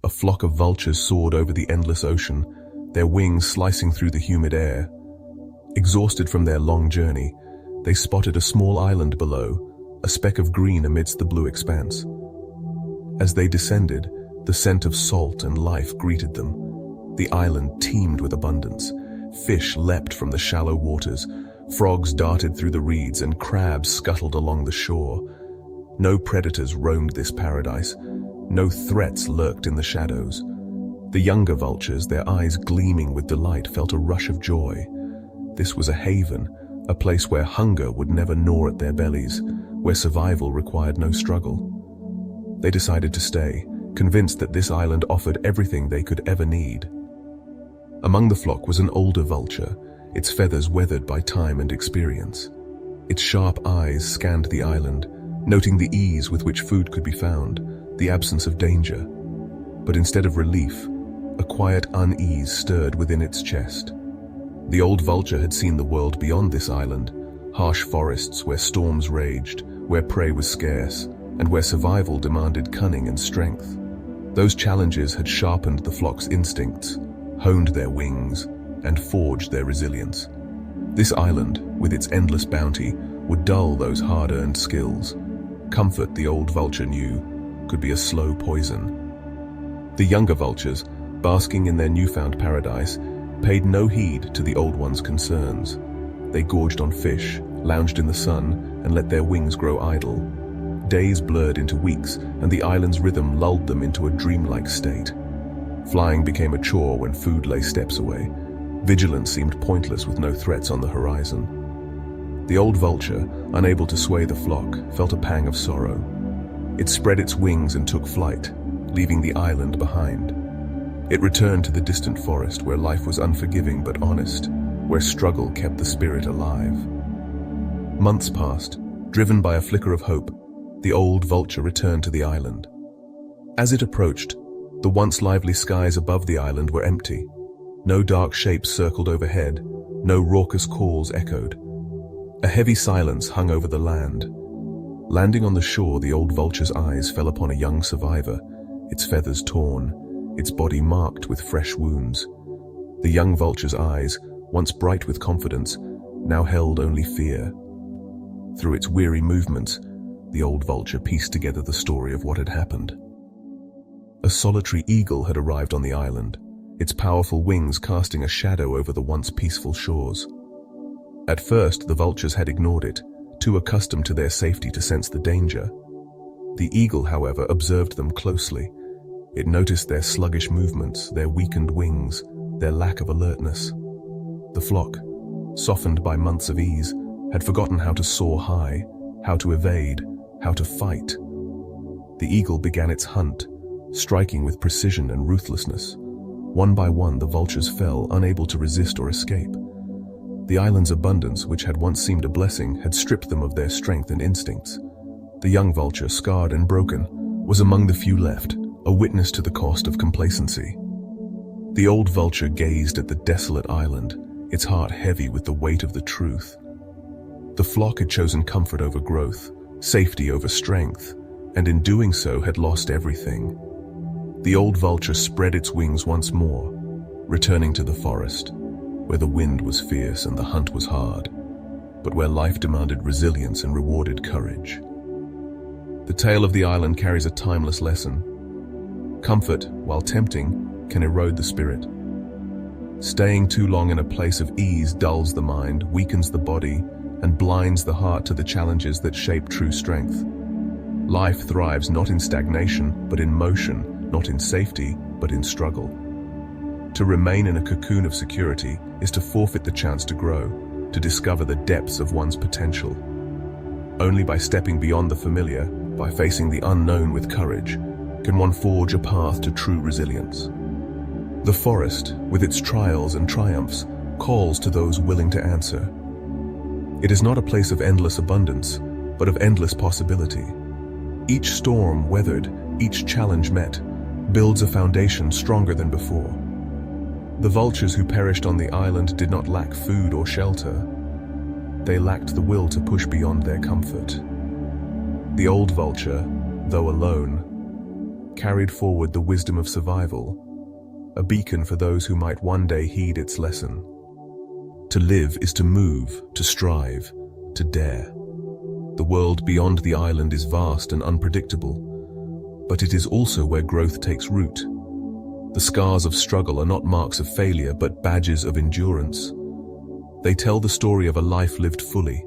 A flock of vultures soared over the endless ocean, their wings slicing through the humid air. Exhausted from their long journey, they spotted a small island below, a speck of green amidst the blue expanse. As they descended, the scent of salt and life greeted them. The island teemed with abundance. Fish leapt from the shallow waters, frogs darted through the reeds, and crabs scuttled along the shore. No predators roamed this paradise. No threats lurked in the shadows. The younger vultures, their eyes gleaming with delight, felt a rush of joy. This was a haven, a place where hunger would never gnaw at their bellies, where survival required no struggle. They decided to stay, convinced that this island offered everything they could ever need. Among the flock was an older vulture, its feathers weathered by time and experience. Its sharp eyes scanned the island, noting the ease with which food could be found, the absence of danger. But instead of relief, a quiet unease stirred within its chest. The old vulture had seen the world beyond this island, harsh forests where storms raged, where prey was scarce, and where survival demanded cunning and strength. Those challenges had sharpened the flock's instincts, honed their wings, and forged their resilience. This island, with its endless bounty, would dull those hard-earned skills. Comfort, the old vulture knew, could be a slow poison. The younger vultures, basking in their newfound paradise, paid no heed to the old one's concerns. They gorged on fish, lounged in the sun, and let their wings grow idle. Days blurred into weeks, and the island's rhythm lulled them into a dreamlike state. Flying became a chore when food lay steps away. Vigilance seemed pointless with no threats on the horizon. The old vulture, unable to sway the flock, felt a pang of sorrow. It spread its wings and took flight, leaving the island behind. It returned to the distant forest where life was unforgiving but honest, where struggle kept the spirit alive. Months passed. Driven by a flicker of hope, the old vulture returned to the island. As it approached, the once lively skies above the island were empty. No dark shapes circled overhead, no raucous calls echoed. A heavy silence hung over the land. Landing on the shore, the old vulture's eyes fell upon a young survivor, its feathers torn, its body marked with fresh wounds. The young vulture's eyes, once bright with confidence, now held only fear. Through its weary movements, the old vulture pieced together the story of what had happened. A solitary eagle had arrived on the island, its powerful wings casting a shadow over the once peaceful shores. At first, the vultures had ignored it, too accustomed to their safety to sense the danger. The eagle, however, observed them closely. It noticed their sluggish movements, their weakened wings, their lack of alertness. The flock, softened by months of ease, had forgotten how to soar high, how to evade, how to fight. The eagle began its hunt, striking with precision and ruthlessness. One by one, the vultures fell, unable to resist or escape. The island's abundance, which had once seemed a blessing, had stripped them of their strength and instincts. The young vulture, scarred and broken, was among the few left, a witness to the cost of complacency. The old vulture gazed at the desolate island, its heart heavy with the weight of the truth. The flock had chosen comfort over growth, safety over strength, and in doing so had lost everything. The old vulture spread its wings once more, returning to the forest, where the wind was fierce and the hunt was hard, but where life demanded resilience and rewarded courage. The tale of the island carries a timeless lesson. Comfort, while tempting, can erode the spirit. Staying too long in a place of ease dulls the mind, weakens the body, and blinds the heart to the challenges that shape true strength. Life thrives not in stagnation, but in motion, not in safety, but in struggle. To remain in a cocoon of security is to forfeit the chance to grow, to discover the depths of one's potential. Only by stepping beyond the familiar, by facing the unknown with courage, can one forge a path to true resilience. The forest, with its trials and triumphs, calls to those willing to answer. It is not a place of endless abundance, but of endless possibility. Each storm weathered, each challenge met, builds a foundation stronger than before. The vultures who perished on the island did not lack food or shelter. They lacked the will to push beyond their comfort. The old vulture, though alone, carried forward the wisdom of survival, a beacon for those who might one day heed its lesson. To live is to move, to strive, to dare. The world beyond the island is vast and unpredictable, but it is also where growth takes root. The scars of struggle are not marks of failure, but badges of endurance. They tell the story of a life lived fully,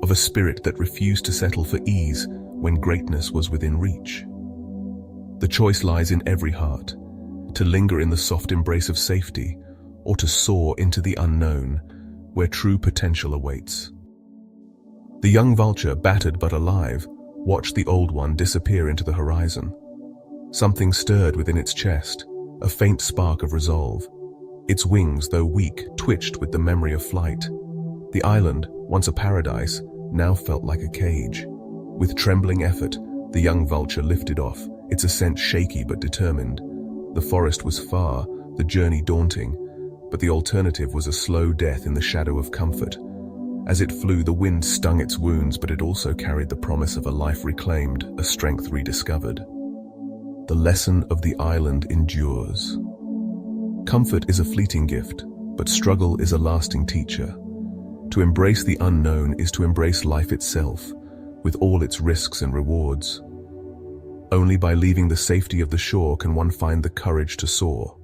of a spirit that refused to settle for ease when greatness was within reach. The choice lies in every heart, to linger in the soft embrace of safety, or to soar into the unknown, where true potential awaits. The young vulture, battered but alive, watched the old one disappear into the horizon. Something stirred within its chest, a faint spark of resolve. Its wings, though weak, twitched with the memory of flight. The island, once a paradise, now felt like a cage. With trembling effort, the young vulture lifted off, its ascent shaky but determined. The forest was far, the journey daunting, but the alternative was a slow death in the shadow of comfort. As it flew, the wind stung its wounds, but it also carried the promise of a life reclaimed, a strength rediscovered. The lesson of the island endures. Comfort is a fleeting gift, but struggle is a lasting teacher. To embrace the unknown is to embrace life itself, with all its risks and rewards. Only by leaving the safety of the shore can one find the courage to soar.